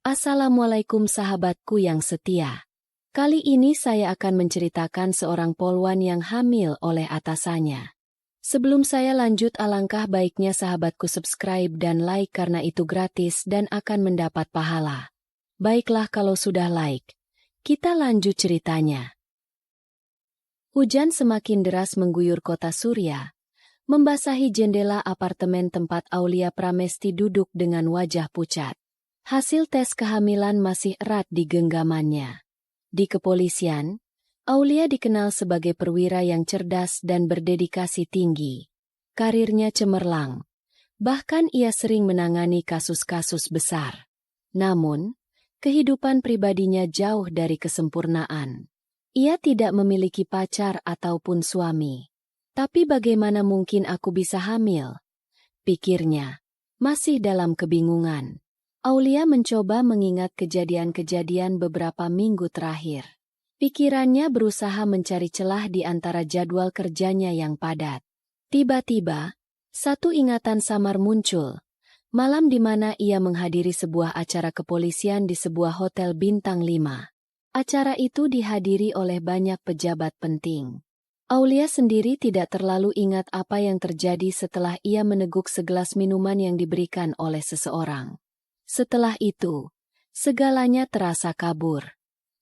Assalamualaikum sahabatku yang setia. Kali ini saya akan menceritakan seorang polwan yang hamil oleh atasannya. Sebelum saya lanjut, alangkah baiknya sahabatku subscribe dan like karena itu gratis dan akan mendapat pahala. Baiklah kalau sudah like, kita lanjut ceritanya. Hujan semakin deras mengguyur kota Surya, membasahi jendela apartemen tempat Aulia Pramesti duduk dengan wajah pucat. Hasil tes kehamilan masih erat di genggamannya. Di kepolisian, Aulia dikenal sebagai perwira yang cerdas dan berdedikasi tinggi. Karirnya cemerlang. Bahkan ia sering menangani kasus-kasus besar. Namun, kehidupan pribadinya jauh dari kesempurnaan. Ia tidak memiliki pacar ataupun suami. Tapi bagaimana mungkin aku bisa hamil? Pikirnya, masih dalam kebingungan. Aulia mencoba mengingat kejadian-kejadian beberapa minggu terakhir. Pikirannya berusaha mencari celah di antara jadwal kerjanya yang padat. Tiba-tiba, satu ingatan samar muncul. Malam di mana ia menghadiri sebuah acara kepolisian di sebuah hotel bintang 5. Acara itu dihadiri oleh banyak pejabat penting. Aulia sendiri tidak terlalu ingat apa yang terjadi setelah ia meneguk segelas minuman yang diberikan oleh seseorang. Setelah itu, segalanya terasa kabur.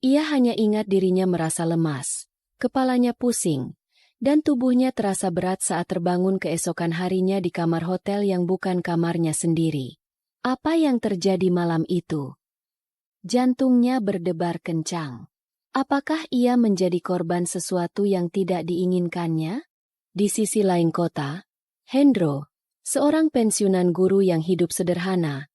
Ia hanya ingat dirinya merasa lemas, kepalanya pusing, dan tubuhnya terasa berat saat terbangun keesokan harinya di kamar hotel yang bukan kamarnya sendiri. Apa yang terjadi malam itu? Jantungnya berdebar kencang. Apakah ia menjadi korban sesuatu yang tidak diinginkannya? Di sisi lain kota, Hendro, seorang pensiunan guru yang hidup sederhana,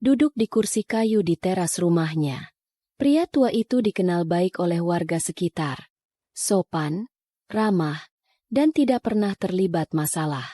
duduk di kursi kayu di teras rumahnya. Pria tua itu dikenal baik oleh warga sekitar. Sopan, ramah, dan tidak pernah terlibat masalah.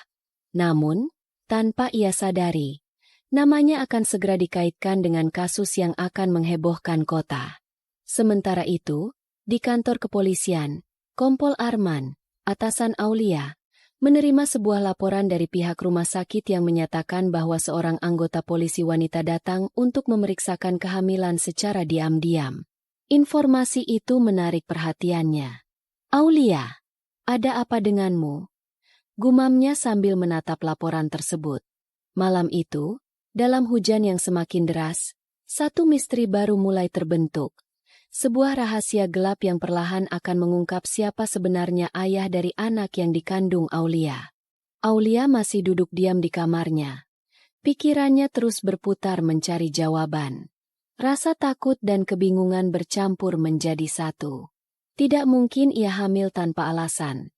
Namun, tanpa ia sadari, namanya akan segera dikaitkan dengan kasus yang akan menghebohkan kota. Sementara itu, di kantor kepolisian, Kompol Arman, atasan Aulia, menerima sebuah laporan dari pihak rumah sakit yang menyatakan bahwa seorang anggota polisi wanita datang untuk memeriksakan kehamilan secara diam-diam. Informasi itu menarik perhatiannya. "Aulia, ada apa denganmu?" gumamnya sambil menatap laporan tersebut. Malam itu, dalam hujan yang semakin deras, satu misteri baru mulai terbentuk. Sebuah rahasia gelap yang perlahan akan mengungkap siapa sebenarnya ayah dari anak yang dikandung Aulia. Aulia masih duduk diam di kamarnya. Pikirannya terus berputar mencari jawaban. Rasa takut dan kebingungan bercampur menjadi satu. Tidak mungkin ia hamil tanpa alasan.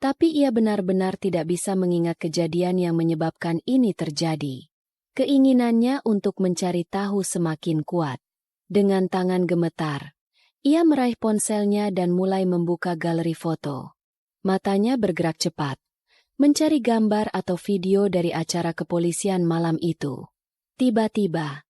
Tapi ia benar-benar tidak bisa mengingat kejadian yang menyebabkan ini terjadi. Keinginannya untuk mencari tahu semakin kuat. Dengan tangan gemetar, ia meraih ponselnya dan mulai membuka galeri foto. Matanya bergerak cepat, mencari gambar atau video dari acara kepolisian malam itu. Tiba-tiba,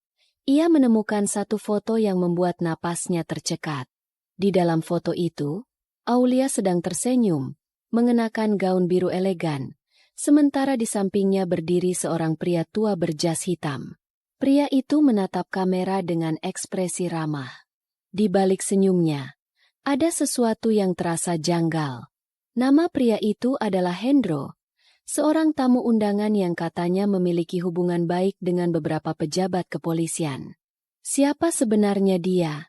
ia menemukan satu foto yang membuat napasnya tercekat. Di dalam foto itu, Aulia sedang tersenyum, mengenakan gaun biru elegan. Sementara di sampingnya berdiri seorang pria tua berjas hitam. Pria itu menatap kamera dengan ekspresi ramah. Di balik senyumnya, ada sesuatu yang terasa janggal. Nama pria itu adalah Hendro, seorang tamu undangan yang katanya memiliki hubungan baik dengan beberapa pejabat kepolisian. Siapa sebenarnya dia?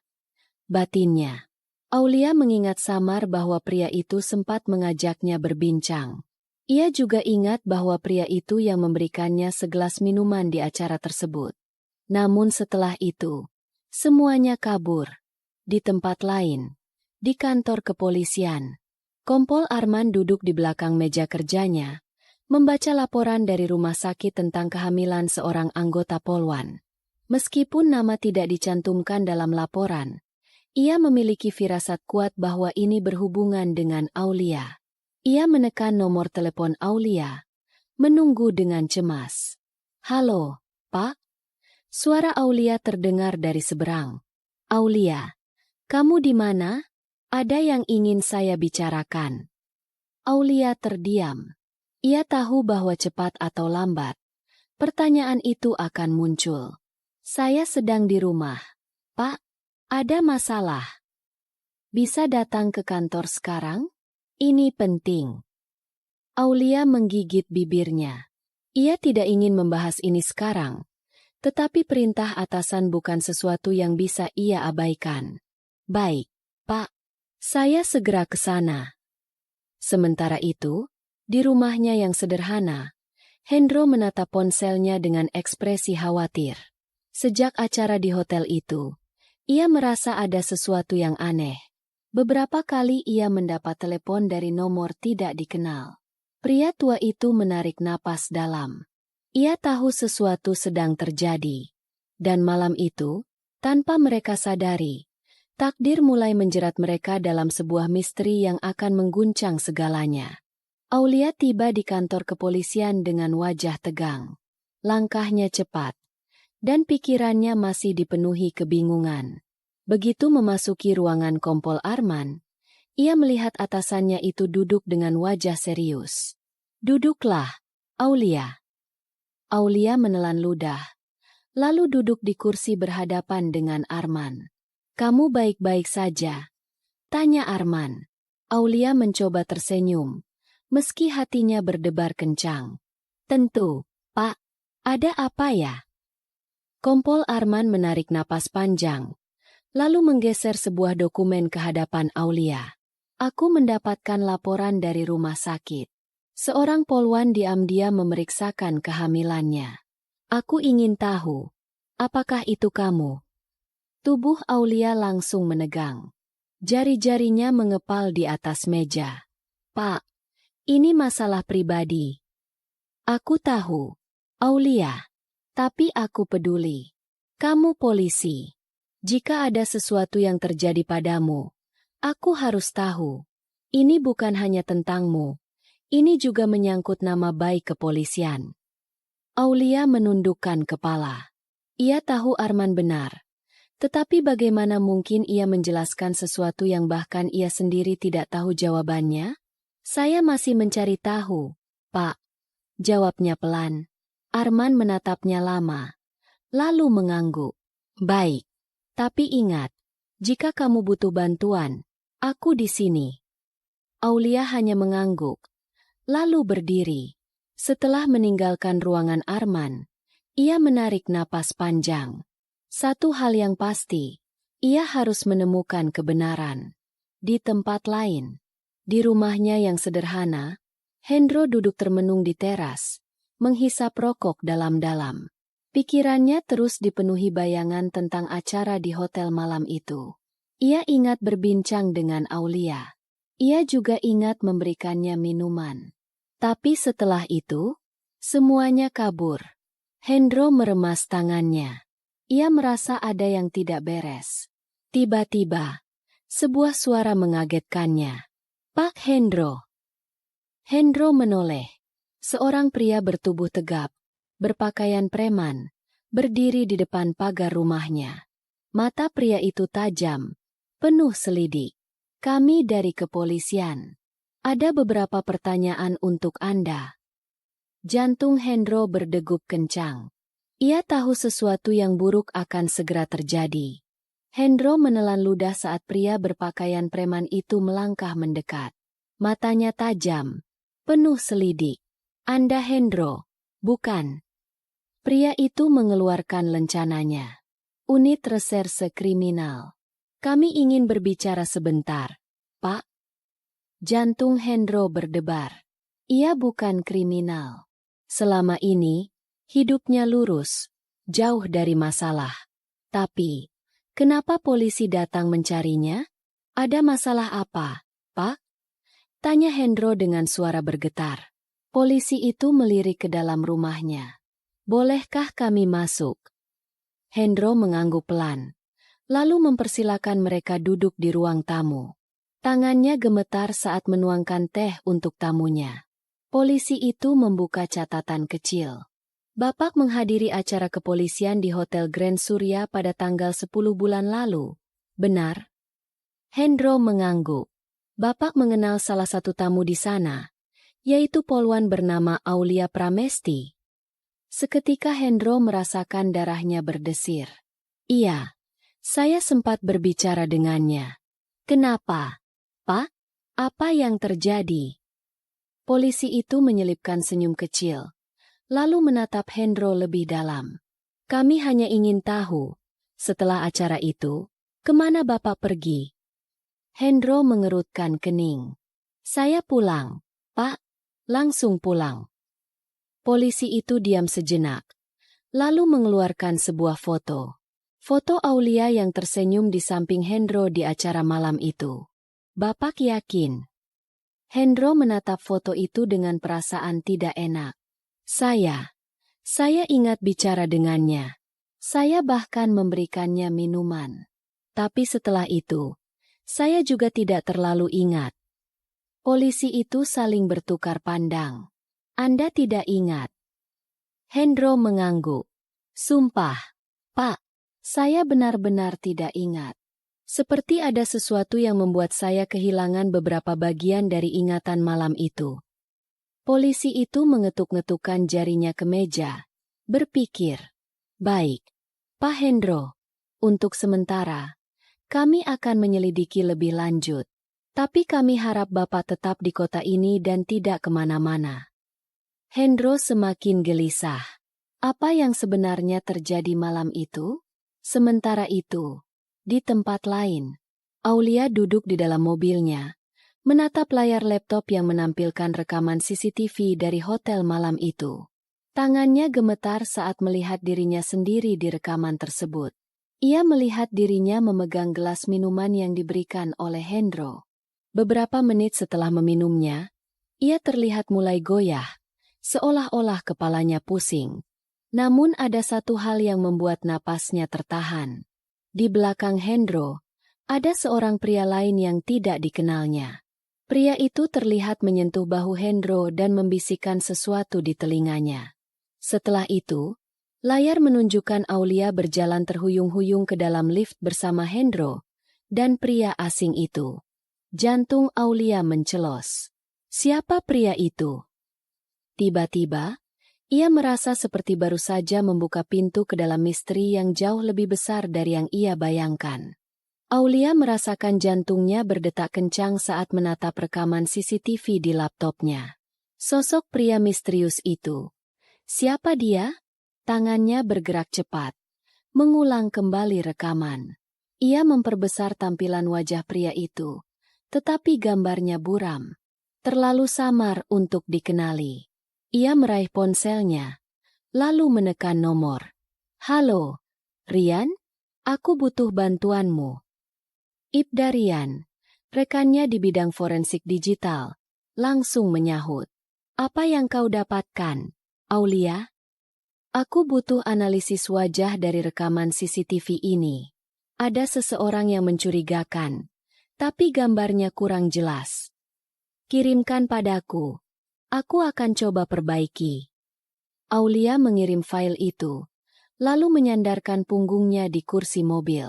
Batinnya. Aulia mengingat samar bahwa pria itu sempat mengajaknya berbincang. Ia juga ingat bahwa pria itu yang memberikannya segelas minuman di acara tersebut. Namun setelah itu, semuanya kabur. Di tempat lain, di kantor kepolisian, Kompol Arman duduk di belakang meja kerjanya, membaca laporan dari rumah sakit tentang kehamilan seorang anggota polwan. Meskipun nama tidak dicantumkan dalam laporan, ia memiliki firasat kuat bahwa ini berhubungan dengan Aulia. Ia menekan nomor telepon Aulia, menunggu dengan cemas. "Halo, Pak?" Suara Aulia terdengar dari seberang. "Aulia, kamu di mana? Ada yang ingin saya bicarakan." Aulia terdiam. Ia tahu bahwa cepat atau lambat, pertanyaan itu akan muncul. "Saya sedang di rumah. Pak, ada masalah. Bisa datang ke kantor sekarang? Ini penting. Aulia menggigit bibirnya. Ia tidak ingin membahas ini sekarang. Tetapi perintah atasan bukan sesuatu yang bisa ia abaikan. Baik, Pak. Saya segera ke sana. Sementara itu, di rumahnya yang sederhana, Hendro menatap ponselnya dengan ekspresi khawatir. Sejak acara di hotel itu, ia merasa ada sesuatu yang aneh. Beberapa kali ia mendapat telepon dari nomor tidak dikenal. Pria tua itu menarik napas dalam. Ia tahu sesuatu sedang terjadi. Dan malam itu, tanpa mereka sadari, takdir mulai menjerat mereka dalam sebuah misteri yang akan mengguncang segalanya. Aulia tiba di kantor kepolisian dengan wajah tegang. Langkahnya cepat, dan pikirannya masih dipenuhi kebingungan. Begitu memasuki ruangan Kompol Arman, ia melihat atasannya itu duduk dengan wajah serius. "Duduklah, Aulia." Aulia menelan ludah, lalu duduk di kursi berhadapan dengan Arman. "Kamu baik-baik saja?" tanya Arman. Aulia mencoba tersenyum, meski hatinya berdebar kencang. "Tentu, Pak. Ada apa ya?" Kompol Arman menarik napas panjang, lalu menggeser sebuah dokumen ke hadapan Aulia. "Aku mendapatkan laporan dari rumah sakit. Seorang polwan diam-diam memeriksakan kehamilannya. Aku ingin tahu, apakah itu kamu?" Tubuh Aulia langsung menegang. Jari-jarinya mengepal di atas meja. "Pak, ini masalah pribadi." "Aku tahu, Aulia. Tapi aku peduli. Kamu polisi. Jika ada sesuatu yang terjadi padamu, aku harus tahu. Ini bukan hanya tentangmu. Ini juga menyangkut nama baik kepolisian." Aulia menundukkan kepala. Ia tahu Arman benar. Tetapi bagaimana mungkin ia menjelaskan sesuatu yang bahkan ia sendiri tidak tahu jawabannya? "Saya masih mencari tahu, Pak," jawabnya pelan. Arman menatapnya lama, lalu mengangguk. "Baik. Tapi ingat, jika kamu butuh bantuan, aku di sini." Aulia hanya mengangguk, lalu berdiri. Setelah meninggalkan ruangan Arman, ia menarik napas panjang. Satu hal yang pasti, ia harus menemukan kebenaran. Di tempat lain, di rumahnya yang sederhana, Hendro duduk termenung di teras, menghisap rokok dalam-dalam. Pikirannya terus dipenuhi bayangan tentang acara di hotel malam itu. Ia ingat berbincang dengan Aulia. Ia juga ingat memberikannya minuman. Tapi setelah itu, semuanya kabur. Hendro meremas tangannya. Ia merasa ada yang tidak beres. Tiba-tiba, sebuah suara mengagetkannya. "Pak Hendro." Hendro menoleh. Seorang pria bertubuh tegap, berpakaian preman, berdiri di depan pagar rumahnya. Mata pria itu tajam, penuh selidik. "Kami dari kepolisian. Ada beberapa pertanyaan untuk Anda." Jantung Hendro berdegup kencang. Ia tahu sesuatu yang buruk akan segera terjadi. Hendro menelan ludah saat pria berpakaian preman itu melangkah mendekat. Matanya tajam, penuh selidik. "Anda Hendro, bukan?" Pria itu mengeluarkan lencananya. "Unit Reserse Kriminal. Kami ingin berbicara sebentar, Pak." Jantung Hendro berdebar. Ia bukan kriminal. Selama ini, hidupnya lurus, jauh dari masalah. Tapi, kenapa polisi datang mencarinya? "Ada masalah apa, Pak?" tanya Hendro dengan suara bergetar. Polisi itu melirik ke dalam rumahnya. "Bolehkah kami masuk?" Hendro mengangguk pelan, lalu mempersilakan mereka duduk di ruang tamu. Tangannya gemetar saat menuangkan teh untuk tamunya. Polisi itu membuka catatan kecil. "Bapak menghadiri acara kepolisian di Hotel Grand Surya pada tanggal 10 bulan lalu, benar?" Hendro mengangguk. "Bapak mengenal salah satu tamu di sana, yaitu polwan bernama Aulia Pramesti." Seketika Hendro merasakan darahnya berdesir. "Iya, Saya sempat berbicara dengannya. Kenapa? Pak? Apa yang terjadi? Polisi itu menyelipkan senyum kecil, lalu menatap Hendro lebih dalam. Kami hanya ingin tahu, setelah acara itu, kemana Bapak pergi? Hendro mengerutkan kening. Saya pulang, Pak. Langsung pulang. Polisi itu diam sejenak, lalu mengeluarkan sebuah foto. Foto Aulia yang tersenyum di samping Hendro di acara malam itu. Bapak yakin? Hendro menatap foto itu dengan perasaan tidak enak. Saya ingat bicara dengannya. Saya bahkan memberikannya minuman. Tapi setelah itu, saya juga tidak terlalu ingat. Polisi itu saling bertukar pandang. Anda tidak ingat? Hendro mengangguk. Sumpah, Pak, saya benar-benar tidak ingat. Seperti ada sesuatu yang membuat saya kehilangan beberapa bagian dari ingatan malam itu. Polisi itu mengetuk-ngetukkan jarinya ke meja. Berpikir, baik, Pak Hendro, untuk sementara, kami akan menyelidiki lebih lanjut. Tapi kami harap Bapak tetap di kota ini dan tidak kemana-mana. Hendro semakin gelisah. Apa yang sebenarnya terjadi malam itu? Sementara itu, di tempat lain, Aulia duduk di dalam mobilnya, menatap layar laptop yang menampilkan rekaman CCTV dari hotel malam itu. Tangannya gemetar saat melihat dirinya sendiri di rekaman tersebut. Ia melihat dirinya memegang gelas minuman yang diberikan oleh Hendro. Beberapa menit setelah meminumnya, ia terlihat mulai goyah, seolah-olah kepalanya pusing. Namun ada satu hal yang membuat napasnya tertahan. Di belakang Hendro, ada seorang pria lain yang tidak dikenalnya. Pria itu terlihat menyentuh bahu Hendro dan membisikkan sesuatu di telinganya. Setelah itu, layar menunjukkan Aulia berjalan terhuyung-huyung ke dalam lift bersama Hendro dan pria asing itu. Jantung Aulia mencelos. Siapa pria itu? Tiba-tiba, ia merasa seperti baru saja membuka pintu ke dalam misteri yang jauh lebih besar dari yang ia bayangkan. Aulia merasakan jantungnya berdetak kencang saat menatap rekaman CCTV di laptopnya. Sosok pria misterius itu. Siapa dia? Tangannya bergerak cepat, mengulang kembali rekaman. Ia memperbesar tampilan wajah pria itu, tetapi gambarnya buram, terlalu samar untuk dikenali. Ia meraih ponselnya, lalu menekan nomor. Halo, Rian? Aku butuh bantuanmu. Ibda Rian, rekannya di bidang forensik digital, langsung menyahut. Apa yang kau dapatkan, Aulia? Aku butuh analisis wajah dari rekaman CCTV ini. Ada seseorang yang mencurigakan, tapi gambarnya kurang jelas. Kirimkan padaku. Aku akan coba perbaiki. Aulia mengirim file itu, lalu menyandarkan punggungnya di kursi mobil.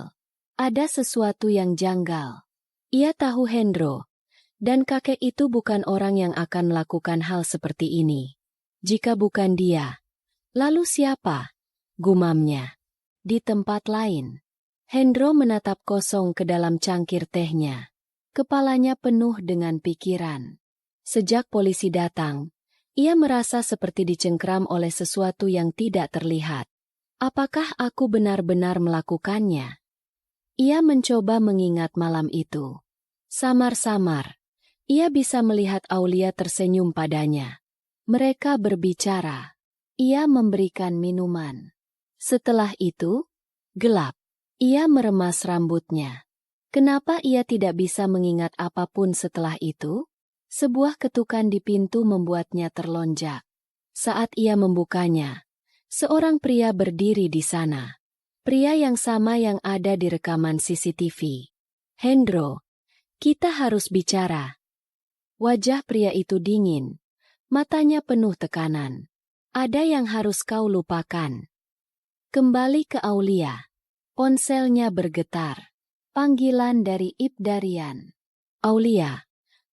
Ada sesuatu yang janggal. Ia tahu Hendro, dan kakek itu bukan orang yang akan melakukan hal seperti ini. Jika bukan dia, lalu siapa? Gumamnya. Di tempat lain, Hendro menatap kosong ke dalam cangkir tehnya. Kepalanya penuh dengan pikiran. Sejak polisi datang, ia merasa seperti dicengkram oleh sesuatu yang tidak terlihat. Apakah aku benar-benar melakukannya? Ia mencoba mengingat malam itu. Samar-samar, ia bisa melihat Aulia tersenyum padanya. Mereka berbicara. Ia memberikan minuman. Setelah itu, gelap. Ia meremas rambutnya. Kenapa ia tidak bisa mengingat apapun setelah itu? Sebuah ketukan di pintu membuatnya terlonjak. Saat ia membukanya, seorang pria berdiri di sana. Pria yang sama yang ada di rekaman CCTV. Hendro, kita harus bicara. Wajah pria itu dingin. Matanya penuh tekanan. Ada yang harus kau lupakan. Kembali ke Aulia. Ponselnya bergetar. Panggilan dari Ibda Rian. Aulia,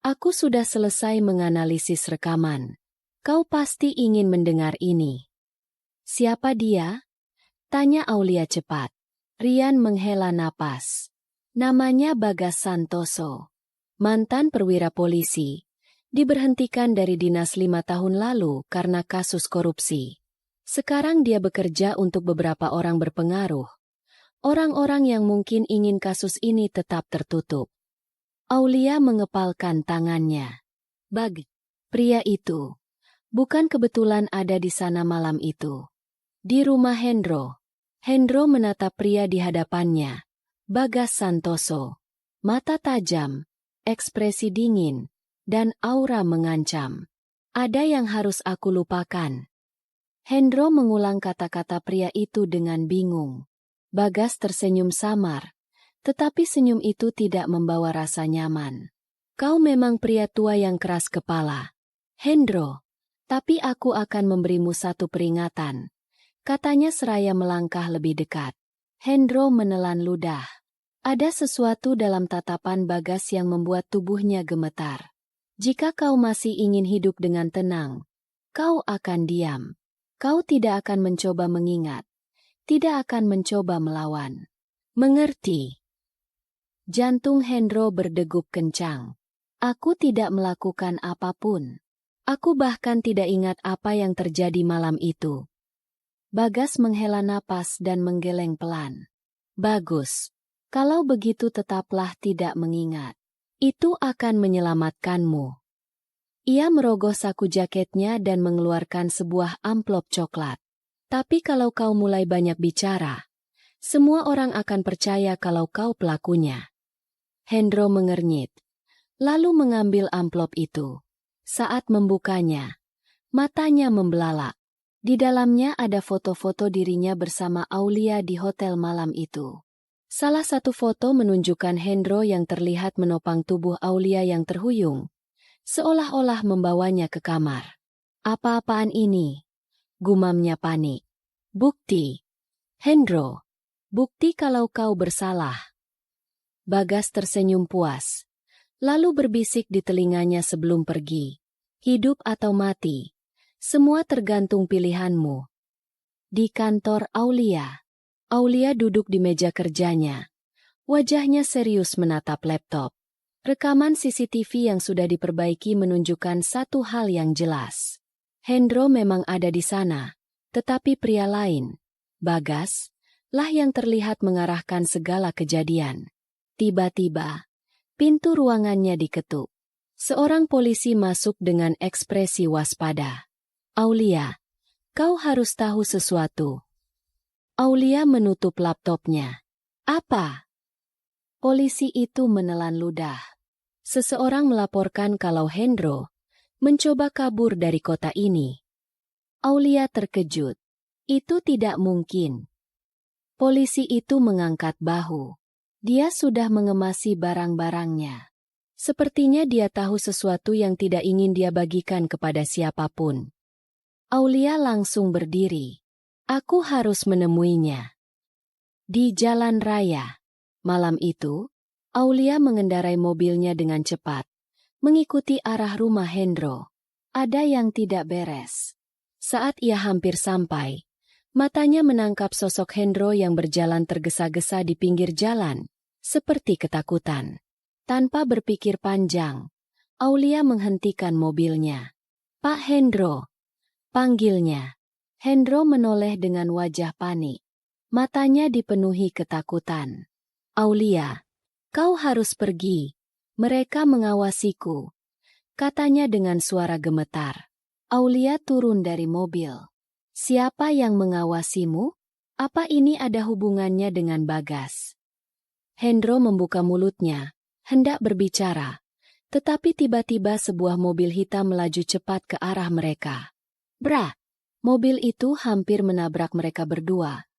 aku sudah selesai menganalisis rekaman. Kau pasti ingin mendengar ini. Siapa dia? Tanya Aulia cepat. Rian menghela napas. Namanya Bagas Santoso. Mantan perwira polisi. Diberhentikan dari dinas 5 tahun lalu karena kasus korupsi. Sekarang dia bekerja untuk beberapa orang berpengaruh. Orang-orang yang mungkin ingin kasus ini tetap tertutup. Aulia mengepalkan tangannya. Pria itu bukan kebetulan ada di sana malam itu. Di rumah Hendro. Hendro menatap pria di hadapannya. Bagas Santoso. Mata tajam, ekspresi dingin, dan aura mengancam. Ada yang harus aku lupakan. Hendro mengulang kata-kata pria itu dengan bingung. Bagas tersenyum samar, tetapi senyum itu tidak membawa rasa nyaman. Kau memang pria tua yang keras kepala, Hendro, tapi aku akan memberimu satu peringatan. Katanya seraya melangkah lebih dekat. Hendro menelan ludah. Ada sesuatu dalam tatapan Bagas yang membuat tubuhnya gemetar. Jika kau masih ingin hidup dengan tenang, kau akan diam. Kau tidak akan mencoba mengingat. Tidak akan mencoba melawan. Mengerti? Jantung Hendro berdegup kencang. Aku tidak melakukan apapun. Aku bahkan tidak ingat apa yang terjadi malam itu. Bagas menghela napas dan menggeleng pelan. Bagus. Kalau begitu tetaplah tidak mengingat. Itu akan menyelamatkanmu. Ia merogoh saku jaketnya dan mengeluarkan sebuah amplop coklat. Tapi kalau kau mulai banyak bicara, semua orang akan percaya kalau kau pelakunya. Hendro mengernyit, lalu mengambil amplop itu. Saat membukanya, matanya membelalak. Di dalamnya ada foto-foto dirinya bersama Aulia di hotel malam itu. Salah satu foto menunjukkan Hendro yang terlihat menopang tubuh Aulia yang terhuyung, seolah-olah membawanya ke kamar. Apa-apaan ini? Gumamnya panik. Bukti. Hendro, bukti kalau kau bersalah. Bagas tersenyum puas, lalu berbisik di telinganya sebelum pergi. Hidup atau mati, semua tergantung pilihanmu. Di kantor Aulia. Aulia duduk di meja kerjanya. Wajahnya serius menatap laptop. Rekaman CCTV yang sudah diperbaiki menunjukkan satu hal yang jelas. Hendro memang ada di sana, tetapi pria lain, Bagas, lah yang terlihat mengarahkan segala kejadian. Tiba-tiba, pintu ruangannya diketuk. Seorang polisi masuk dengan ekspresi waspada. Aulia, kau harus tahu sesuatu. Aulia menutup laptopnya. Apa? Polisi itu menelan ludah. Seseorang melaporkan kalau Hendro mencoba kabur dari kota ini. Aulia terkejut. Itu tidak mungkin. Polisi itu mengangkat bahu. Dia sudah mengemasi barang-barangnya. Sepertinya dia tahu sesuatu yang tidak ingin dia bagikan kepada siapapun. Aulia langsung berdiri. Aku harus menemuinya. Di jalan raya. Malam itu, Aulia mengendarai mobilnya dengan cepat, mengikuti arah rumah Hendro. Ada yang tidak beres. Saat ia hampir sampai, matanya menangkap sosok Hendro yang berjalan tergesa-gesa di pinggir jalan, seperti ketakutan. Tanpa berpikir panjang, Aulia menghentikan mobilnya. Pak Hendro, panggilnya. Hendro menoleh dengan wajah panik. Matanya dipenuhi ketakutan. Aulia, kau harus pergi. Mereka mengawasiku. Katanya dengan suara gemetar. Aulia turun dari mobil. Siapa yang mengawasimu? Apa ini ada hubungannya dengan Bagas? Hendro membuka mulutnya, hendak berbicara. Tetapi tiba-tiba sebuah mobil hitam melaju cepat ke arah mereka. Bra! Mobil itu hampir menabrak mereka berdua.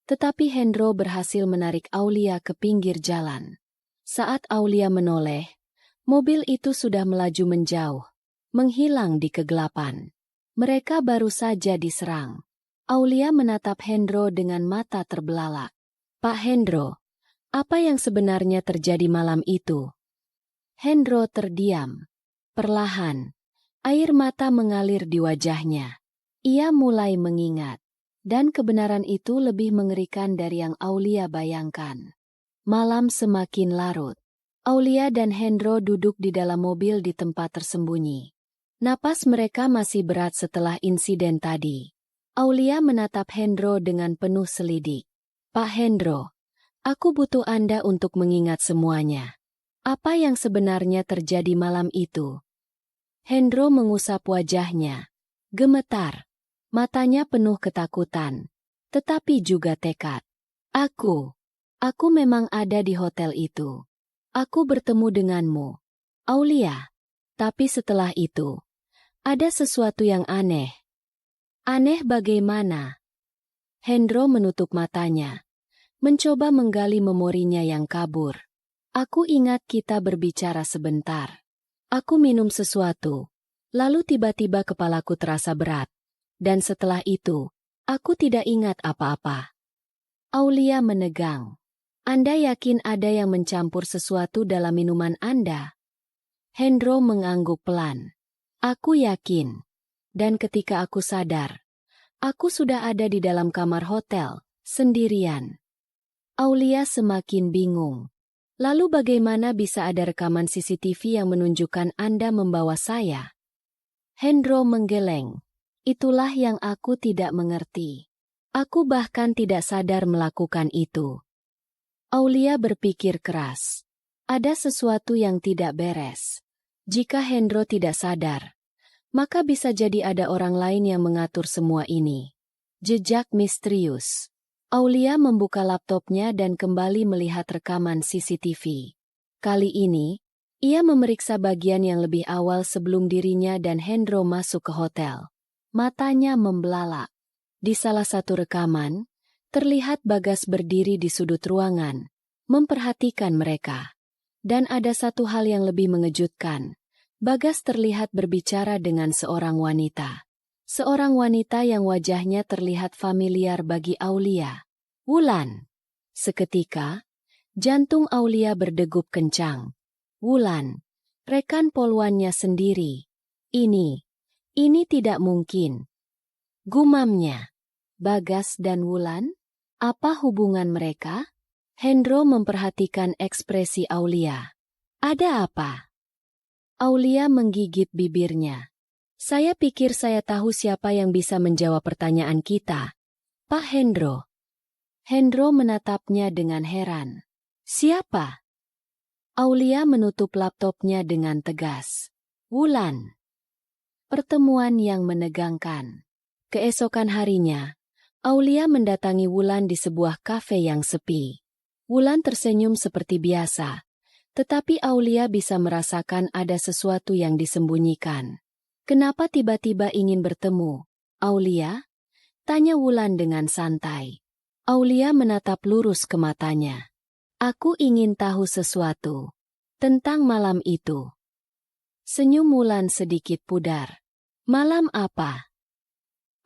Tetapi Hendro berhasil menarik Aulia ke pinggir jalan. Saat Aulia menoleh, mobil itu sudah melaju menjauh, menghilang di kegelapan. Mereka baru saja diserang. Aulia menatap Hendro dengan mata terbelalak. Pak Hendro, apa yang sebenarnya terjadi malam itu? Hendro terdiam. Perlahan, air mata mengalir di wajahnya. Ia mulai mengingat. Dan kebenaran itu lebih mengerikan dari yang Aulia bayangkan. Malam semakin larut. Aulia dan Hendro duduk di dalam mobil di tempat tersembunyi. Napas mereka masih berat setelah insiden tadi. Aulia menatap Hendro dengan penuh selidik. Pak Hendro, aku butuh Anda untuk mengingat semuanya. Apa yang sebenarnya terjadi malam itu? Hendro mengusap wajahnya. Gemetar. Matanya penuh ketakutan. Tetapi juga tekad. Aku memang ada di hotel itu. Aku bertemu denganmu, Aulia. Tapi setelah itu, ada sesuatu yang aneh. Aneh bagaimana? Hendro menutup matanya, mencoba menggali memorinya yang kabur. Aku ingat kita berbicara sebentar. Aku minum sesuatu, lalu tiba-tiba kepalaku terasa berat. Dan setelah itu, aku tidak ingat apa-apa. Aulia menegang. Anda yakin ada yang mencampur sesuatu dalam minuman Anda? Hendro mengangguk pelan. Aku yakin. Dan ketika aku sadar, aku sudah ada di dalam kamar hotel, sendirian. Aulia semakin bingung. Lalu bagaimana bisa ada rekaman CCTV yang menunjukkan Anda membawa saya? Hendro menggeleng. Itulah yang aku tidak mengerti. Aku bahkan tidak sadar melakukan itu. Aulia berpikir keras. Ada sesuatu yang tidak beres. Jika Hendro tidak sadar, maka bisa jadi ada orang lain yang mengatur semua ini. Jejak misterius. Aulia membuka laptopnya dan kembali melihat rekaman CCTV. Kali ini, ia memeriksa bagian yang lebih awal sebelum dirinya dan Hendro masuk ke hotel. Matanya membelalak. Di salah satu rekaman, terlihat Bagas berdiri di sudut ruangan, memperhatikan mereka. Dan ada satu hal yang lebih mengejutkan. Bagas terlihat berbicara dengan seorang wanita. Seorang wanita yang wajahnya terlihat familiar bagi Aulia. Wulan. Seketika, jantung Aulia berdegup kencang. Wulan, rekan poluannya sendiri. Ini tidak mungkin. Gumamnya. Bagas dan Wulan? Apa hubungan mereka? Hendro memperhatikan ekspresi Aulia. Ada apa? Aulia menggigit bibirnya. Saya pikir saya tahu siapa yang bisa menjawab pertanyaan kita. Pak Hendro. Hendro menatapnya dengan heran. Siapa? Aulia menutup laptopnya dengan tegas. Wulan. Pertemuan yang menegangkan. Keesokan harinya, Aulia mendatangi Wulan di sebuah kafe yang sepi. Wulan tersenyum seperti biasa, tetapi Aulia bisa merasakan ada sesuatu yang disembunyikan. Kenapa tiba-tiba ingin bertemu, Aulia? Tanya Wulan dengan santai. Aulia menatap lurus ke matanya. Aku ingin tahu sesuatu tentang malam itu. Senyum Wulan sedikit pudar. Malam apa?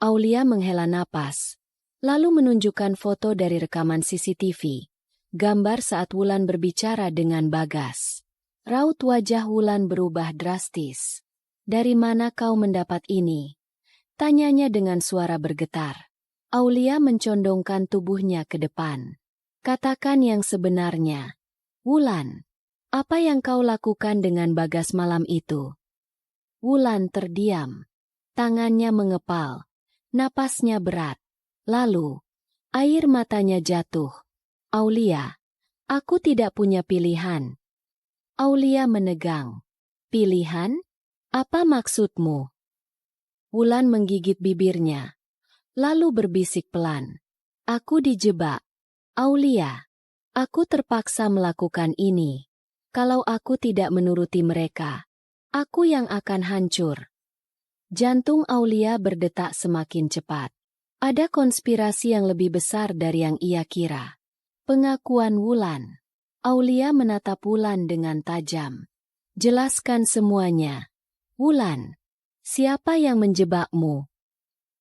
Aulia menghela napas, lalu menunjukkan foto dari rekaman CCTV. Gambar saat Wulan berbicara dengan Bagas. Raut wajah Wulan berubah drastis. Dari mana kau mendapat ini? Tanyanya dengan suara bergetar. Aulia mencondongkan tubuhnya ke depan. Katakan yang sebenarnya. Wulan, apa yang kau lakukan dengan Bagas malam itu? Wulan terdiam. Tangannya mengepal. Napasnya berat. Lalu, air matanya jatuh. Aulia, aku tidak punya pilihan. Aulia menegang. Pilihan? Apa maksudmu? Wulan menggigit bibirnya. Lalu berbisik pelan. Aku dijebak. Aulia, aku terpaksa melakukan ini. Kalau aku tidak menuruti mereka, aku yang akan hancur. Jantung Aulia berdetak semakin cepat. Ada konspirasi yang lebih besar dari yang ia kira. Pengakuan Wulan. Aulia menatap Wulan dengan tajam. Jelaskan semuanya. Wulan, siapa yang menjebakmu?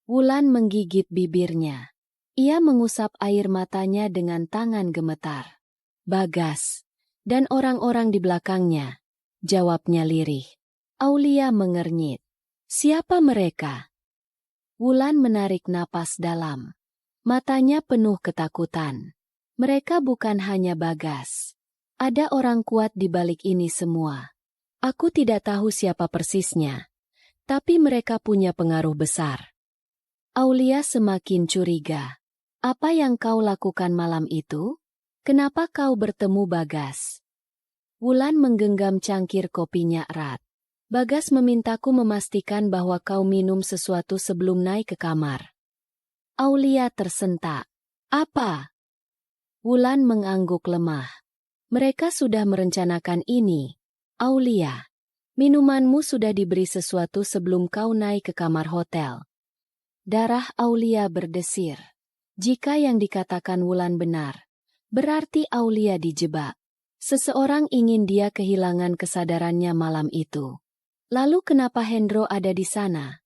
Wulan menggigit bibirnya. Ia mengusap air matanya dengan tangan gemetar. Bagas. Dan orang-orang di belakangnya. Jawabnya lirih. Aulia mengernyit. Siapa mereka? Wulan menarik napas dalam. Matanya penuh ketakutan. Mereka bukan hanya Bagas. Ada orang kuat di balik ini semua. Aku tidak tahu siapa persisnya, tapi mereka punya pengaruh besar. Aulia semakin curiga. Apa yang kau lakukan malam itu? Kenapa kau bertemu Bagas? Wulan menggenggam cangkir kopinya erat. Bagas memintaku memastikan bahwa kau minum sesuatu sebelum naik ke kamar. Aulia tersentak. Apa? Wulan mengangguk lemah. Mereka sudah merencanakan ini. Aulia, minumanmu sudah diberi sesuatu sebelum kau naik ke kamar hotel. Darah Aulia berdesir. Jika yang dikatakan Wulan benar, berarti Aulia dijebak. Seseorang ingin dia kehilangan kesadarannya malam itu. Lalu kenapa Hendro ada di sana?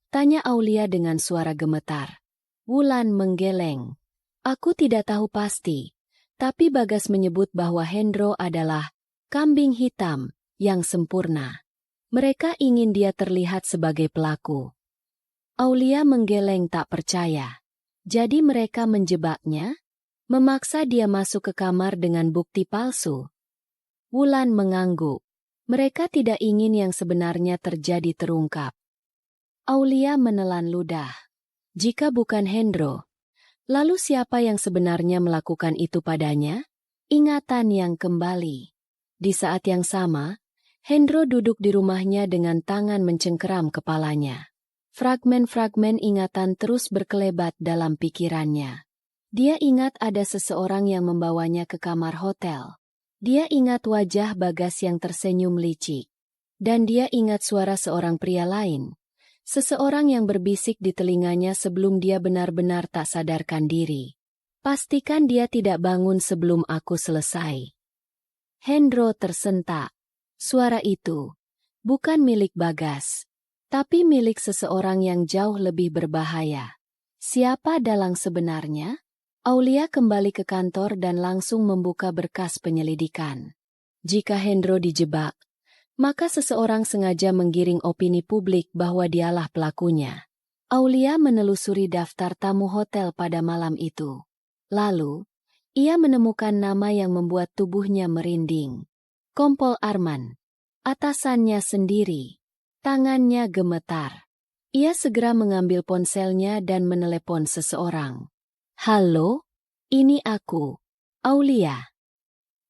Tanya Aulia dengan suara gemetar. Wulan menggeleng. Aku tidak tahu pasti, tapi Bagas menyebut bahwa Hendro adalah kambing hitam yang sempurna. Mereka ingin dia terlihat sebagai pelaku. Aulia menggeleng tak percaya. Jadi mereka menjebaknya? Memaksa dia masuk ke kamar dengan bukti palsu. Wulan mengangguk. Mereka tidak ingin yang sebenarnya terjadi terungkap. Aulia menelan ludah. Jika bukan Hendro, lalu siapa yang sebenarnya melakukan itu padanya? Ingatan yang kembali. Di saat yang sama, Hendro duduk di rumahnya dengan tangan mencengkeram kepalanya. Fragmen-fragmen ingatan terus berkelebat dalam pikirannya. Dia ingat ada seseorang yang membawanya ke kamar hotel. Dia ingat wajah Bagas yang tersenyum licik. Dan dia ingat suara seorang pria lain. Seseorang yang berbisik di telinganya sebelum dia benar-benar tak sadarkan diri. Pastikan dia tidak bangun sebelum aku selesai. Hendro tersentak. Suara itu bukan milik Bagas, tapi milik seseorang yang jauh lebih berbahaya. Siapa dalang sebenarnya? Aulia kembali ke kantor dan langsung membuka berkas penyelidikan. Jika Hendro dijebak, maka seseorang sengaja menggiring opini publik bahwa dialah pelakunya. Aulia menelusuri daftar tamu hotel pada malam itu. Lalu, ia menemukan nama yang membuat tubuhnya merinding. Kompol Arman. Atasannya sendiri. Tangannya gemetar. Ia segera mengambil ponselnya dan menelepon seseorang. Halo, ini aku, Aulia.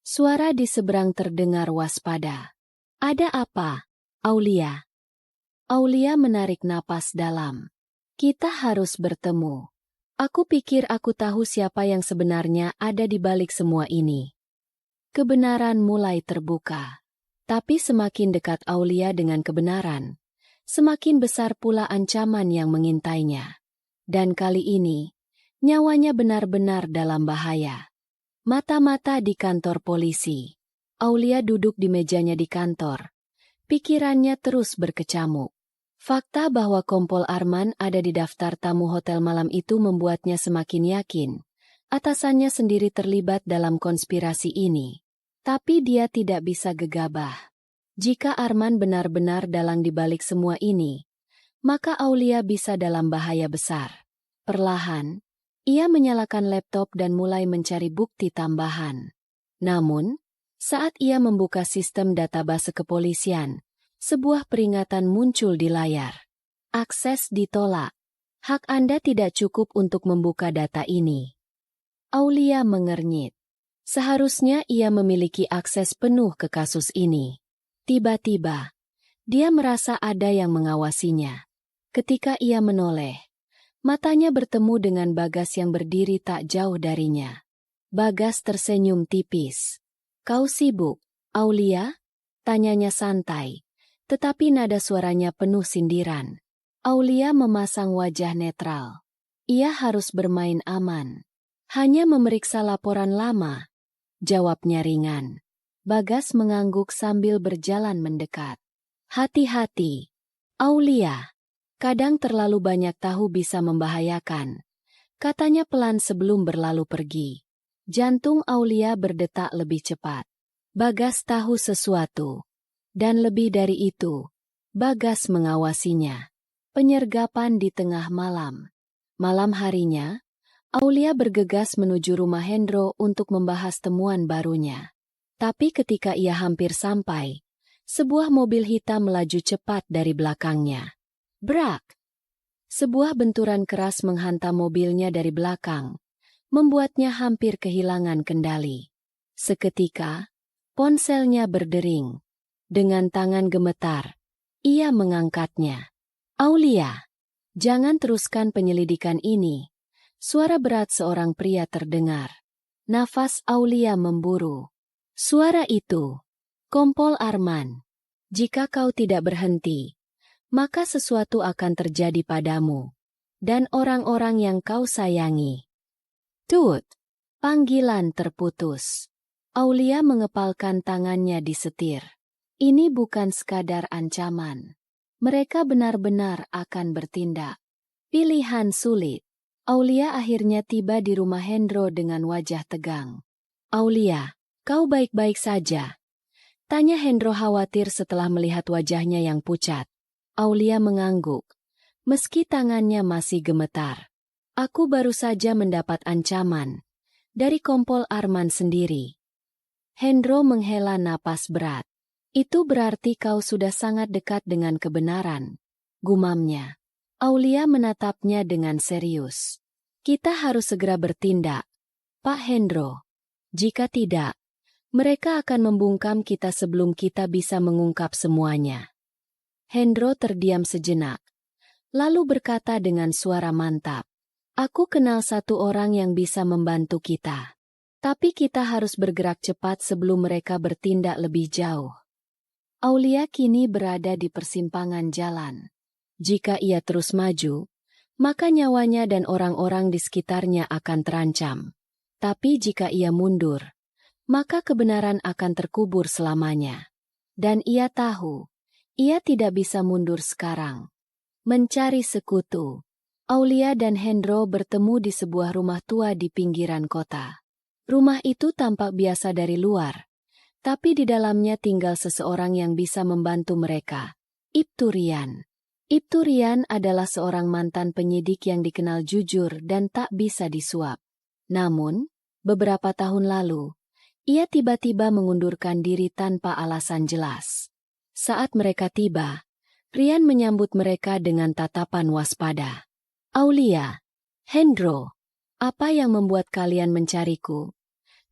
Suara di seberang terdengar waspada. Ada apa, Aulia? Aulia menarik napas dalam. Kita harus bertemu. Aku pikir aku tahu siapa yang sebenarnya ada di balik semua ini. Kebenaran mulai terbuka. Tapi semakin dekat Aulia dengan kebenaran, semakin besar pula ancaman yang mengintainya. Dan kali ini, nyawanya benar-benar dalam bahaya. Mata-mata di kantor polisi. Aulia duduk di mejanya di kantor. Pikirannya terus berkecamuk. Fakta bahwa Kompol Arman ada di daftar tamu hotel malam itu membuatnya semakin yakin. Atasannya sendiri terlibat dalam konspirasi ini. Tapi dia tidak bisa gegabah. Jika Arman benar-benar dalang di balik semua ini, maka Aulia bisa dalam bahaya besar. Perlahan, ia menyalakan laptop dan mulai mencari bukti tambahan. Namun, saat ia membuka sistem database kepolisian, sebuah peringatan muncul di layar. Akses ditolak. Hak Anda tidak cukup untuk membuka data ini. Aulia mengernyit. Seharusnya ia memiliki akses penuh ke kasus ini. Tiba-tiba, dia merasa ada yang mengawasinya. Ketika ia menoleh, matanya bertemu dengan Bagas yang berdiri tak jauh darinya. Bagas tersenyum tipis. Kau sibuk, Aulia? Tanyanya santai, tetapi nada suaranya penuh sindiran. Aulia memasang wajah netral. Ia harus bermain aman. Hanya memeriksa laporan lama. Jawabnya ringan. Bagas mengangguk sambil berjalan mendekat. Hati-hati, Aulia. Kadang terlalu banyak tahu bisa membahayakan. Katanya pelan sebelum berlalu pergi. Jantung Aulia berdetak lebih cepat. Bagas tahu sesuatu. Dan lebih dari itu, Bagas mengawasinya. Penyergapan di tengah malam. Malam harinya, Aulia bergegas menuju rumah Hendro untuk membahas temuan barunya. Tapi ketika ia hampir sampai, sebuah mobil hitam melaju cepat dari belakangnya. Brak! Sebuah benturan keras menghantam mobilnya dari belakang, membuatnya hampir kehilangan kendali. Seketika, ponselnya berdering. Dengan tangan gemetar, ia mengangkatnya. Aulia, jangan teruskan penyelidikan ini. Suara berat seorang pria terdengar. Nafas Aulia memburu. Suara itu, Kompol Arman. Jika kau tidak berhenti, maka sesuatu akan terjadi padamu dan orang-orang yang kau sayangi. Tut! Panggilan terputus. Aulia mengepalkan tangannya di setir. Ini bukan sekadar ancaman. Mereka benar-benar akan bertindak. Pilihan sulit. Aulia akhirnya tiba di rumah Hendro dengan wajah tegang. Aulia, kau baik-baik saja? Tanya Hendro khawatir setelah melihat wajahnya yang pucat. Aulia mengangguk, meski tangannya masih gemetar. Aku baru saja mendapat ancaman dari Kompol Arman sendiri. Hendro menghela napas berat. Itu berarti kau sudah sangat dekat dengan kebenaran, gumamnya. Aulia menatapnya dengan serius. Kita harus segera bertindak, Pak Hendro. Jika tidak, mereka akan membungkam kita sebelum kita bisa mengungkap semuanya. Hendro terdiam sejenak, lalu berkata dengan suara mantap. Aku kenal satu orang yang bisa membantu kita. Tapi kita harus bergerak cepat sebelum mereka bertindak lebih jauh. Aulia kini berada di persimpangan jalan. Jika ia terus maju, maka nyawanya dan orang-orang di sekitarnya akan terancam. Tapi jika ia mundur, maka kebenaran akan terkubur selamanya. Dan ia tahu, ia tidak bisa mundur sekarang. Mencari sekutu. Aulia dan Hendro bertemu di sebuah rumah tua di pinggiran kota. Rumah itu tampak biasa dari luar, tapi di dalamnya tinggal seseorang yang bisa membantu mereka. Ibtu Rian. Ibtu Rian adalah seorang mantan penyidik yang dikenal jujur dan tak bisa disuap. Namun, beberapa tahun lalu, ia tiba-tiba mengundurkan diri tanpa alasan jelas. Saat mereka tiba, Rian menyambut mereka dengan tatapan waspada. Aulia, Hendro, apa yang membuat kalian mencariku?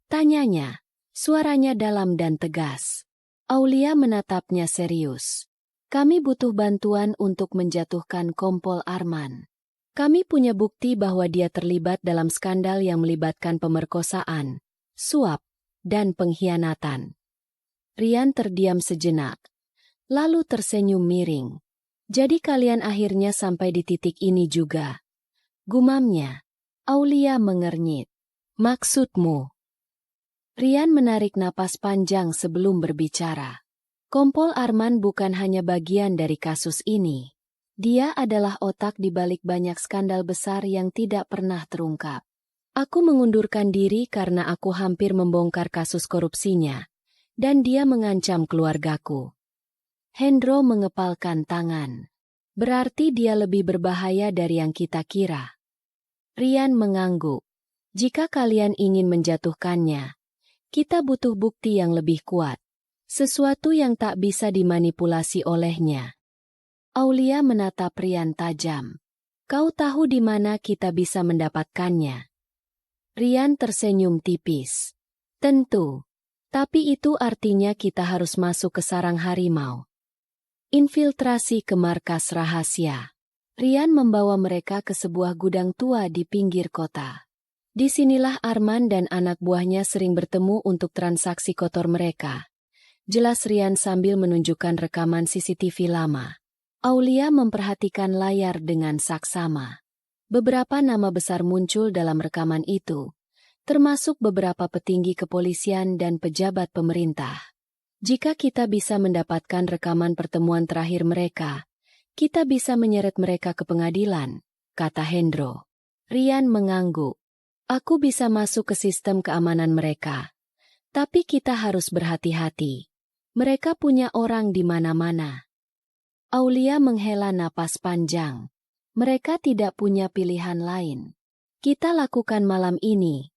Tanyanya, suaranya dalam dan tegas. Aulia menatapnya serius. Kami butuh bantuan untuk menjatuhkan Kompol Arman. Kami punya bukti bahwa dia terlibat dalam skandal yang melibatkan pemerkosaan, suap, dan pengkhianatan. Rian terdiam sejenak, lalu tersenyum miring. Jadi kalian akhirnya sampai di titik ini juga. Gumamnya. Aulia mengernyit. Maksudmu? Rian menarik napas panjang sebelum berbicara. Kompol Arman bukan hanya bagian dari kasus ini. Dia adalah otak di balik banyak skandal besar yang tidak pernah terungkap. Aku mengundurkan diri karena aku hampir membongkar kasus korupsinya, dan dia mengancam keluargaku. Hendro mengepalkan tangan. Berarti dia lebih berbahaya dari yang kita kira. Rian mengangguk. Jika kalian ingin menjatuhkannya, kita butuh bukti yang lebih kuat. Sesuatu yang tak bisa dimanipulasi olehnya. Aulia menatap Rian tajam. Kau tahu di mana kita bisa mendapatkannya? Rian tersenyum tipis. Tentu. Tapi itu artinya kita harus masuk ke sarang harimau. Infiltrasi ke markas rahasia. Rian membawa mereka ke sebuah gudang tua di pinggir kota. Disinilah Arman dan anak buahnya sering bertemu untuk transaksi kotor mereka. Jelas Rian sambil menunjukkan rekaman CCTV lama. Aulia memperhatikan layar dengan saksama. Beberapa nama besar muncul dalam rekaman itu, termasuk beberapa petinggi kepolisian dan pejabat pemerintah. Jika kita bisa mendapatkan rekaman pertemuan terakhir mereka, kita bisa menyeret mereka ke pengadilan, kata Hendro. Rian mengangguk. Aku bisa masuk ke sistem keamanan mereka. Tapi kita harus berhati-hati. Mereka punya orang di mana-mana. Aulia menghela napas panjang. Mereka tidak punya pilihan lain. Kita lakukan malam ini,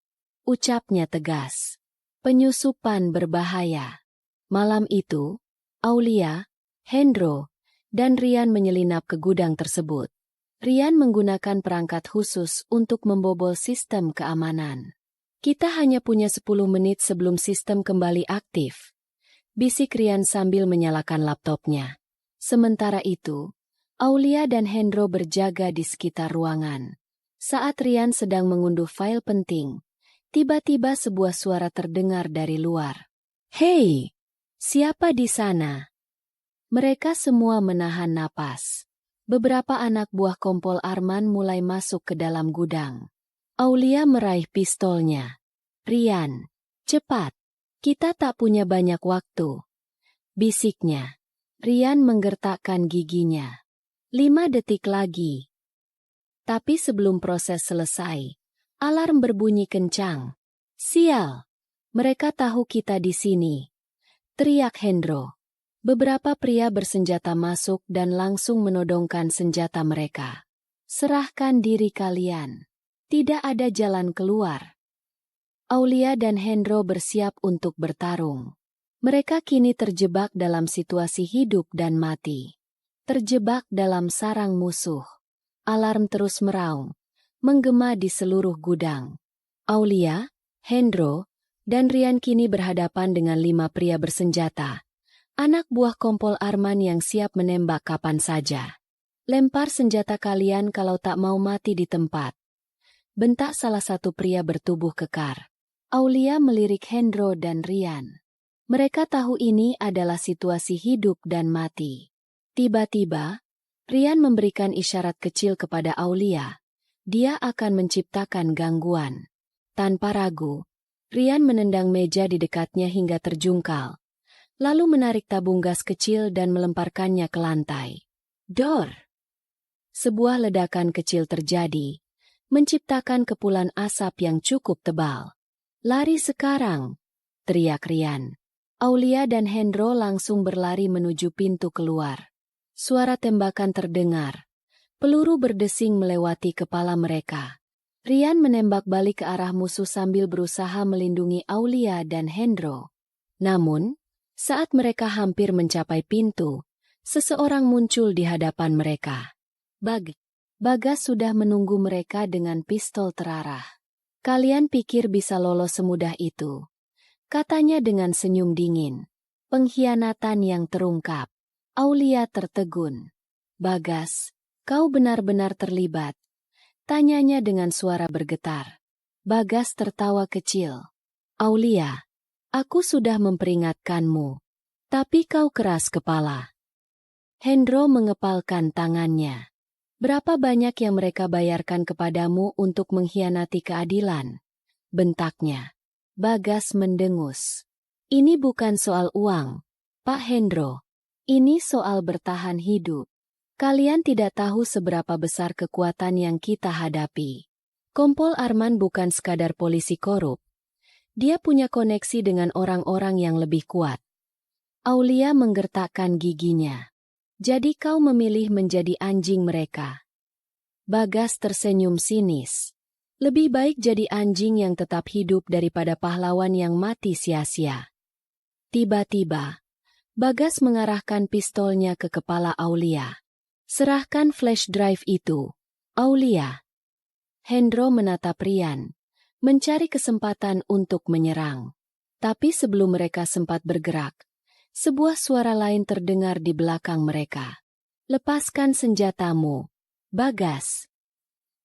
ucapnya tegas. Penyusupan berbahaya. Malam itu, Aulia, Hendro, dan Rian menyelinap ke gudang tersebut. Rian menggunakan perangkat khusus untuk membobol sistem keamanan. Kita hanya punya 10 menit sebelum sistem kembali aktif, bisik Rian sambil menyalakan laptopnya. Sementara itu, Aulia dan Hendro berjaga di sekitar ruangan. Saat Rian sedang mengunduh file penting, tiba-tiba sebuah suara terdengar dari luar. "Hei, siapa di sana?" Mereka semua menahan napas. Beberapa anak buah kompol Arman mulai masuk ke dalam gudang. Aulia meraih pistolnya. "Rian, cepat. Kita tak punya banyak waktu," bisiknya. Rian menggertakkan giginya. 5 detik lagi. Tapi sebelum proses selesai, alarm berbunyi kencang. "Sial! Mereka tahu kita di sini," teriak Hendro. Beberapa pria bersenjata masuk dan langsung menodongkan senjata mereka. "Serahkan diri kalian. Tidak ada jalan keluar." Aulia dan Hendro bersiap untuk bertarung. Mereka kini terjebak dalam situasi hidup dan mati. Terjebak dalam sarang musuh. Alarm terus meraung, menggema di seluruh gudang. Aulia, Hendro, dan Rian kini berhadapan dengan 5 pria bersenjata. Anak buah kompol Arman yang siap menembak kapan saja. "Lempar senjata kalian kalau tak mau mati di tempat," bentak salah satu pria bertubuh kekar. Aulia melirik Hendro dan Rian. Mereka tahu ini adalah situasi hidup dan mati. Tiba-tiba, Rian memberikan isyarat kecil kepada Aulia. Dia akan menciptakan gangguan. Tanpa ragu, Rian menendang meja di dekatnya hingga terjungkal. Lalu menarik tabung gas kecil dan melemparkannya ke lantai. Dor! Sebuah ledakan kecil terjadi, menciptakan kepulan asap yang cukup tebal. "Lari sekarang!" teriak Rian. Aulia dan Hendro langsung berlari menuju pintu keluar. Suara tembakan terdengar. Peluru berdesing melewati kepala mereka. Rian menembak balik ke arah musuh sambil berusaha melindungi Aulia dan Hendro. Namun, saat mereka hampir mencapai pintu, seseorang muncul di hadapan mereka. Bagas sudah menunggu mereka dengan pistol terarah. "Kalian pikir bisa lolos semudah itu?" katanya dengan senyum dingin. Pengkhianatan yang terungkap. Aulia tertegun. "Bagas, kau benar-benar terlibat?" tanyanya dengan suara bergetar. Bagas tertawa kecil. "Aulia, aku sudah memperingatkanmu, tapi kau keras kepala." Hendro mengepalkan tangannya. "Berapa banyak yang mereka bayarkan kepadamu untuk mengkhianati keadilan?" bentaknya. Bagas mendengus. "Ini bukan soal uang, Pak Hendro. Ini soal bertahan hidup. Kalian tidak tahu seberapa besar kekuatan yang kita hadapi. Kompol Arman bukan sekadar polisi korup. Dia punya koneksi dengan orang-orang yang lebih kuat." Aulia menggertakkan giginya. "Jadi kau memilih menjadi anjing mereka?" Bagas tersenyum sinis. "Lebih baik jadi anjing yang tetap hidup daripada pahlawan yang mati sia-sia." Tiba-tiba, Bagas mengarahkan pistolnya ke kepala Aulia. "Serahkan flash drive itu, Aulia." Hendro menatap Rian, mencari kesempatan untuk menyerang. Tapi sebelum mereka sempat bergerak, sebuah suara lain terdengar di belakang mereka. "Lepaskan senjatamu, Bagas."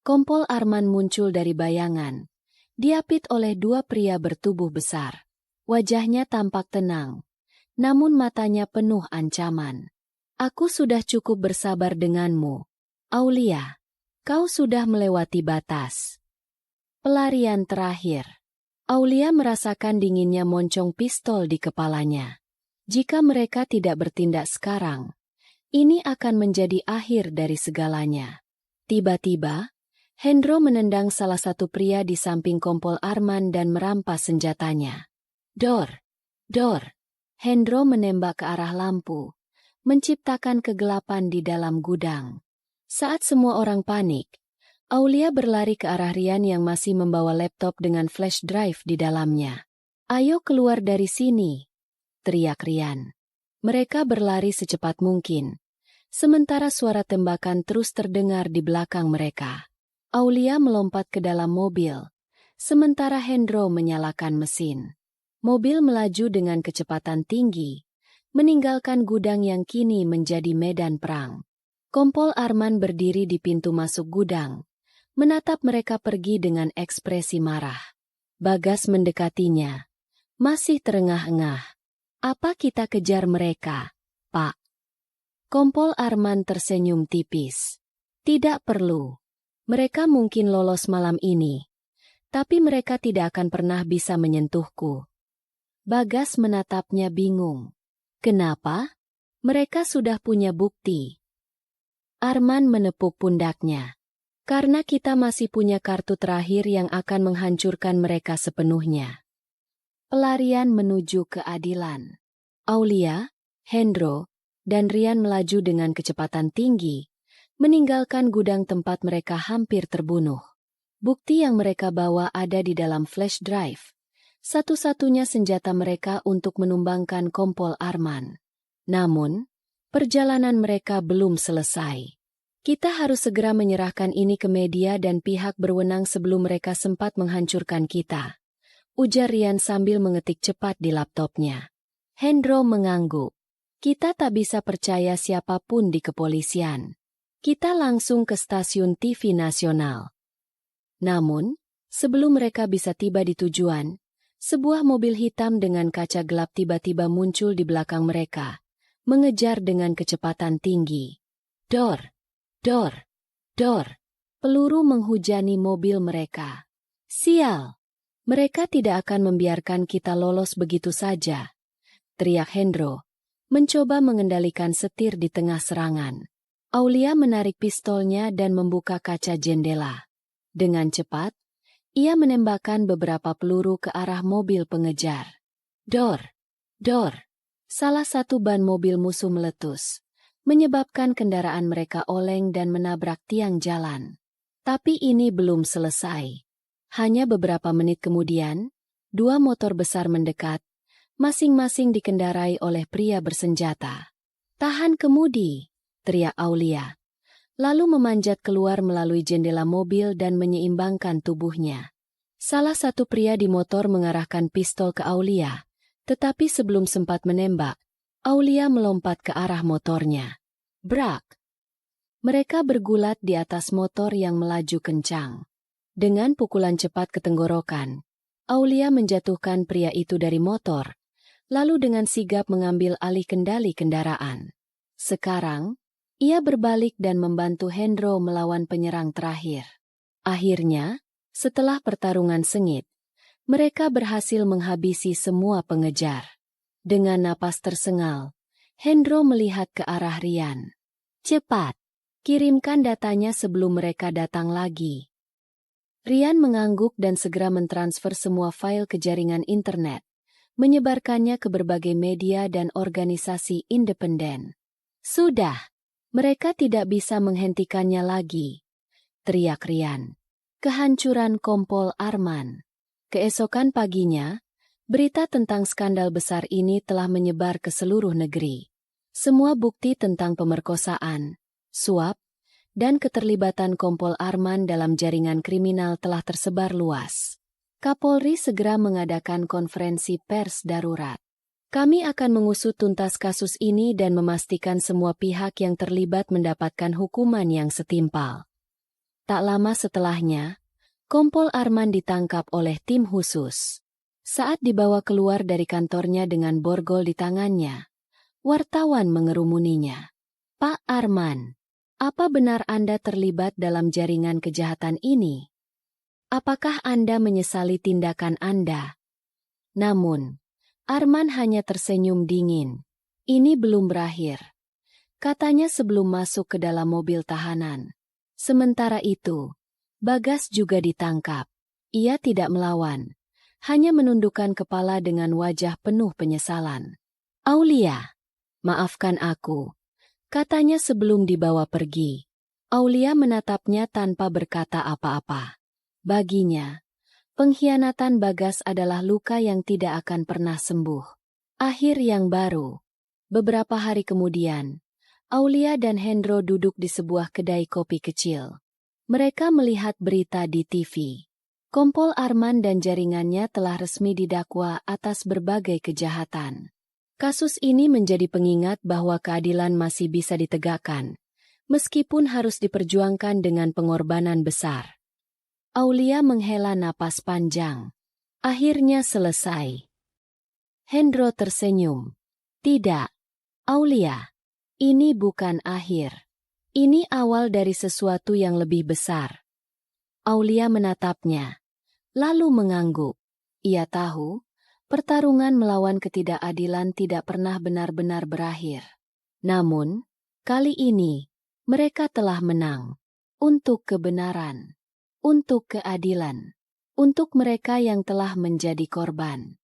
Kompol Arman muncul dari bayangan, diapit oleh 2 pria bertubuh besar. Wajahnya tampak tenang, namun matanya penuh ancaman. "Aku sudah cukup bersabar denganmu, Aulia. Kau sudah melewati batas." Pelarian terakhir. Aulia merasakan dinginnya moncong pistol di kepalanya. Jika mereka tidak bertindak sekarang, ini akan menjadi akhir dari segalanya. Tiba-tiba, Hendro menendang salah satu pria di samping kompol Arman dan merampas senjatanya. Dor! Dor! Hendro menembak ke arah lampu, menciptakan kegelapan di dalam gudang. Saat semua orang panik, Aulia berlari ke arah Rian yang masih membawa laptop dengan flash drive di dalamnya. "Ayo keluar dari sini!" teriak Rian. Mereka berlari secepat mungkin. Sementara suara tembakan terus terdengar di belakang mereka. Aulia melompat ke dalam mobil. Sementara Hendro menyalakan mesin. Mobil melaju dengan kecepatan tinggi, meninggalkan gudang yang kini menjadi medan perang. Kompol Arman berdiri di pintu masuk gudang, menatap mereka pergi dengan ekspresi marah. Bagas mendekatinya. Masih terengah-engah. "Apa kita kejar mereka, Pak?" Kompol Arman tersenyum tipis. "Tidak perlu. Mereka mungkin lolos malam ini, tapi mereka tidak akan pernah bisa menyentuhku." Bagas menatapnya bingung. "Kenapa? Mereka sudah punya bukti." Arman menepuk pundaknya. "Karena kita masih punya kartu terakhir yang akan menghancurkan mereka sepenuhnya." Pelarian menuju keadilan. Aulia, Hendro, dan Rian melaju dengan kecepatan tinggi, meninggalkan gudang tempat mereka hampir terbunuh. Bukti yang mereka bawa ada di dalam flash drive. Satu-satunya senjata mereka untuk menumbangkan Kompol Arman. Namun, perjalanan mereka belum selesai. "Kita harus segera menyerahkan ini ke media dan pihak berwenang sebelum mereka sempat menghancurkan kita," ujar Rian sambil mengetik cepat di laptopnya. Hendro mengangguk. "Kita tak bisa percaya siapapun di kepolisian. Kita langsung ke stasiun TV nasional." Namun, sebelum mereka bisa tiba di tujuan, sebuah mobil hitam dengan kaca gelap tiba-tiba muncul di belakang mereka, mengejar dengan kecepatan tinggi. Dor, dor, dor. Peluru menghujani mobil mereka. "Sial! Mereka tidak akan membiarkan kita lolos begitu saja," teriak Hendro, mencoba mengendalikan setir di tengah serangan. Aulia menarik pistolnya dan membuka kaca jendela. Dengan cepat, ia menembakkan beberapa peluru ke arah mobil pengejar. Dor, dor. Salah satu ban mobil musuh meletus, menyebabkan kendaraan mereka oleng dan menabrak tiang jalan. Tapi ini belum selesai. Hanya beberapa menit kemudian, dua motor besar mendekat, masing-masing dikendarai oleh pria bersenjata. "Tahan kemudi!" teriak Aulia. Lalu memanjat keluar melalui jendela mobil dan menyeimbangkan tubuhnya. Salah satu pria di motor mengarahkan pistol ke Aulia, tetapi sebelum sempat menembak, Aulia melompat ke arah motornya. Brak! Mereka bergulat di atas motor yang melaju kencang. Dengan pukulan cepat ke tenggorokan, Aulia menjatuhkan pria itu dari motor, lalu dengan sigap mengambil alih kendali kendaraan. Sekarang, ia berbalik dan membantu Hendro melawan penyerang terakhir. Akhirnya, setelah pertarungan sengit, mereka berhasil menghabisi semua pengejar. Dengan napas tersengal, Hendro melihat ke arah Rian. "Cepat, kirimkan datanya sebelum mereka datang lagi." Rian mengangguk dan segera mentransfer semua file ke jaringan internet, menyebarkannya ke berbagai media dan organisasi independen. "Sudah, mereka tidak bisa menghentikannya lagi," teriak Rian. Kehancuran Kompol Arman. Keesokan paginya, berita tentang skandal besar ini telah menyebar ke seluruh negeri. Semua bukti tentang pemerkosaan, suap, dan keterlibatan Kompol Arman dalam jaringan kriminal telah tersebar luas. Kapolri segera mengadakan konferensi pers darurat. "Kami akan mengusut tuntas kasus ini dan memastikan semua pihak yang terlibat mendapatkan hukuman yang setimpal." Tak lama setelahnya, Kompol Arman ditangkap oleh tim khusus. Saat dibawa keluar dari kantornya dengan borgol di tangannya, wartawan mengerumuninya. "Pak Arman, apa benar Anda terlibat dalam jaringan kejahatan ini? Apakah Anda menyesali tindakan Anda?" Namun, Arman hanya tersenyum dingin. "Ini belum berakhir," katanya sebelum masuk ke dalam mobil tahanan. Sementara itu, Bagas juga ditangkap. Ia tidak melawan, hanya menundukkan kepala dengan wajah penuh penyesalan. "Aulia, maafkan aku," katanya sebelum dibawa pergi. Aulia menatapnya tanpa berkata apa-apa. Baginya, pengkhianatan Bagas adalah luka yang tidak akan pernah sembuh. Akhir yang baru. Beberapa hari kemudian, Aulia dan Hendro duduk di sebuah kedai kopi kecil. Mereka melihat berita di TV. Kompol Arman dan jaringannya telah resmi didakwa atas berbagai kejahatan. Kasus ini menjadi pengingat bahwa keadilan masih bisa ditegakkan, meskipun harus diperjuangkan dengan pengorbanan besar. Aulia menghela napas panjang. Akhirnya selesai. Hendro tersenyum. Tidak, Aulia. Ini bukan akhir. Ini awal dari sesuatu yang lebih besar. Aulia menatapnya, lalu mengangguk. Ia tahu, pertarungan melawan ketidakadilan tidak pernah benar-benar berakhir. Namun, kali ini, mereka telah menang. Untuk kebenaran. Untuk keadilan. Untuk mereka yang telah menjadi korban.